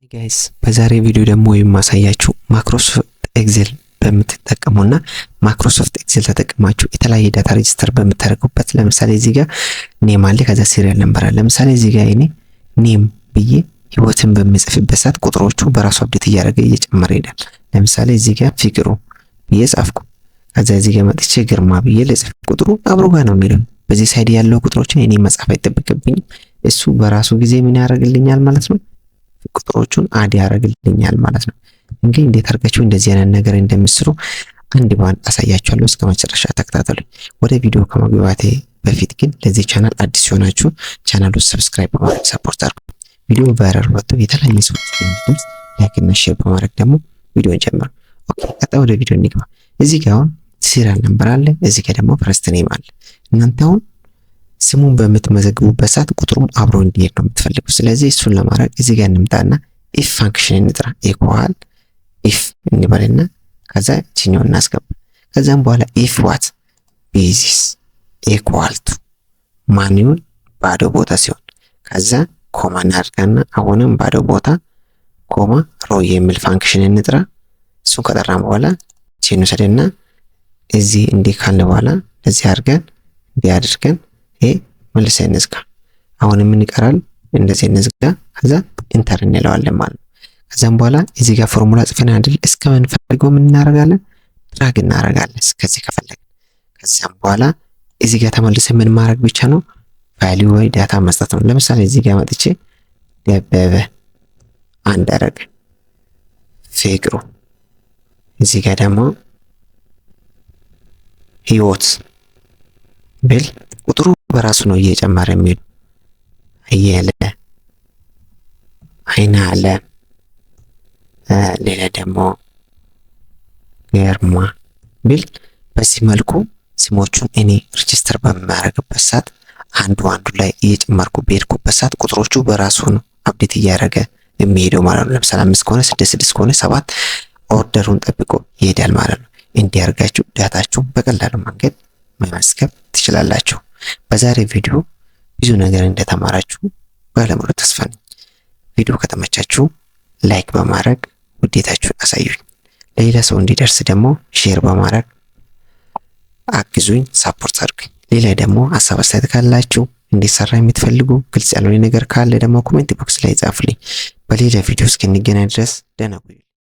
ጋይስ በዛሬ ቪዲዮ ደግሞ የማሳያችሁ ማይክሮሶፍት ኤክሴል በምትጠቀሙና ማይክሮሶፍት ኤክሴል ተጠቅማችሁ የተለያየ ዳታ ሬጂስተር በምታደርጉበት ለምሳሌ እዚህ ጋር ኔም አለ ከዛ ሲሪያል ነምበር አለ። ለምሳሌ እዚህ ጋር እኔ ኔም ብዬ ህይወትን በምጽፍበት ሰዓት ቁጥሮቹ በራሱ አፕዴት እያደረገ እየጨመረ ይሄዳል። ለምሳሌ እዚህ ጋር ፍቅሩ ብዬ ጻፍኩ። ከዛ እዚህ ጋር መጥቼ ግርማ ብዬ ለጽፍ ቁጥሩ አብሮ ጋር ነው የሚለው። በዚህ ሳይድ ያለው ቁጥሮችን እኔ መጻፍ አይጠበቅብኝም። እሱ በራሱ ጊዜ ምን ያደርግልኛል ማለት ነው ቁጥሮቹን አድ ያደርግልኛል ማለት ነው። እንግዲህ እንዴት አድርጋችሁ እንደዚህ አይነት ነገር እንደምትሰሩ አንድ ባንድ አሳያችኋለሁ። እስከ መጨረሻ ተከታተሉ። ወደ ቪዲዮ ከመግባቴ በፊት ግን ለዚህ ቻናል አዲስ ሆናችሁ ቻናሉን ሰብስክራይብ በማድረግ ሰፖርት አድርጉ። ቪዲዮ ቫይራል ወጥቶ የተለያየ ሰዎች እንዲደርስ ላይክ እና ሼር በማድረግ ደግሞ ቪዲዮን ጀምሩ። ኦኬ፣ ቀጣይ ወደ ቪዲዮ እንግባ። እዚህ ጋር አሁን ሲሪያል ነምበር አለ፣ እዚህ ጋር ደግሞ ፈርስት ኔም አለ። እናንተ አሁን ስሙን በምትመዘግቡበት ሰዓት ቁጥሩም አብሮ እንዲሄድ ነው የምትፈልጉት። ስለዚህ እሱን ለማድረግ እዚህ ጋር እንምጣና ኢፍ ፋንክሽን እንጥራ። ኢኳል ኢፍ እንበልና ከዛ እቺኛውን እናስገባ። ከዛም በኋላ ኢፍ ዋት ቤዚስ ኢኳል ቱ ማንዩን ባዶ ቦታ ሲሆን ከዛ ኮማ እናድርጋና አሁንም ባዶ ቦታ ኮማ ሮ የሚል ፋንክሽን እንጥራ። እሱን ከጠራን በኋላ እቺን ወሰደና እዚህ እንዲህ ካለ በኋላ እዚህ አድርገን እንዲህ አድርገን መልሰን እንዝጋ። አሁን ምን ይቀራል? እንደዚህ እንዝጋ። ከዛ ኢንተር እንለዋለን ማለት ነው። ከዛም በኋላ እዚህ ጋር ፎርሙላ ጽፈን አይደል እስከምንፈልገው ምን እናደርጋለን? ድራግ እናደርጋለን እስከዚህ ከፈለግን። ከዛም በኋላ እዚህ ጋር ተመልሰን ምን ማድረግ ብቻ ነው? ቫልዩ ወይ ዳታ መስጠት ነው። ለምሳሌ እዚህ ጋር መጥቼ ደበበ አንድ አደረገ ፍቅሩ፣ እዚህ ጋር ደግሞ ህይወት ብል ቁጥሩ በራሱ ነው እየጨመረ የሚሄድ። አየለ አይና አለ ሌላ ደግሞ ገርማ ብል በዚህ መልኩ ስሞቹን እኔ ሬጂስተር በማድረግበት ሰዓት አንዱ ላይ እየጨመርኩ በሄድኩበት ሰዓት ቁጥሮቹ በራሱ ነው አፕዴት እያደረገ የሚሄደው ማለት ነው። ለምሳሌ 5 ከሆነ 6 ከሆነ 7 ኦርደሩን ጠብቆ ይሄዳል ማለት ነው። እንዲያርጋችሁ ዳታችሁን በቀላሉ መንገድ መመዝገብ ትችላላችሁ። በዛሬ ቪዲዮ ብዙ ነገር እንደተማራችሁ ባለሙሉ ተስፋ ነኝ። ቪዲዮ ከተመቻችሁ ላይክ በማድረግ ውዴታችሁን አሳዩኝ። ለሌላ ሰው እንዲደርስ ደግሞ ሼር በማድረግ አግዙኝ፣ ሳፖርት አድርጉኝ። ሌላ ደግሞ ሀሳብ አስተያየት ካላችሁ እንዲሰራ የምትፈልጉ ግልጽ ያልሆነ ነገር ካለ ደግሞ ኮሜንት ቦክስ ላይ ጻፉልኝ። በሌላ ቪዲዮ እስክንገናኝ ድረስ ደህና ቆዩ።